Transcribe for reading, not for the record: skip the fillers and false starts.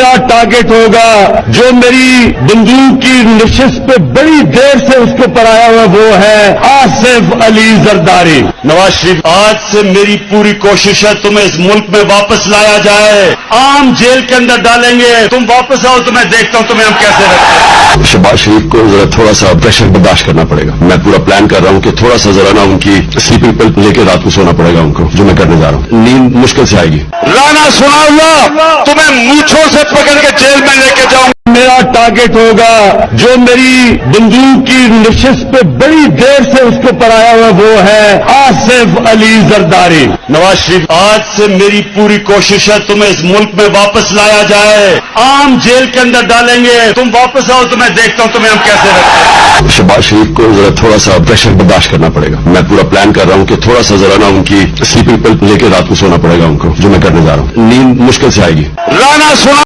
میرا ٹارگٹ ہوگا جو میری بندوق کی نشست پہ بڑی دیر سے اس کے اوپر آیا ہوا وہ ہے آصف علی زرداری۔ نواز شریف، آج سے میری پوری کوشش ہے تمہیں اس ملک میں واپس لایا جائے، عام جیل کے اندر ڈالیں گے، تم واپس آؤ تو میں دیکھتا ہوں تمہیں ہم کیسے رکھتے ہیں۔ شہباز شریف کو ذرا تھوڑا سا پریشر برداشت کرنا پڑے گا، میں پورا پلان کر رہا ہوں کہ تھوڑا سا ذرا نا ان کی سلیپنگ پل لے کے رات کو سونا پڑے گا ان کو، جو میں کرنے جا رہا ہوں، نیند مشکل سے آئے گی۔ رانا سنا اللہ تمہیں مونچھوں سے پکڑ کے جیل میں لے کے جاؤں۔ میرا ٹارگٹ ہوگا جو میری بندوق کی نشست پہ بڑی دیر سے اس کے اوپر آیا ہوا وہ ہے آصف علی زرداری۔ نواز شریف، آج سے میری پوری کوشش ہے تمہیں اس ملک میں واپس لایا جائے، عام جیل کے اندر ڈالیں گے، تم واپس آؤ تو میں دیکھتا ہوں تمہیں ہم کیسے رکھتے ہیں۔ شہباز شریف کو ذرا تھوڑا سا پریشر برداشت کرنا پڑے گا، میں پورا پلان کر رہا ہوں کہ تھوڑا سا ذرا نا ان کی سلیپنگ پل لے کے رات کو سونا پڑے گا ان کو، جو میں کرنے جا رہا ہوں، نیند مشکل سے آئے گی۔ رانا سنا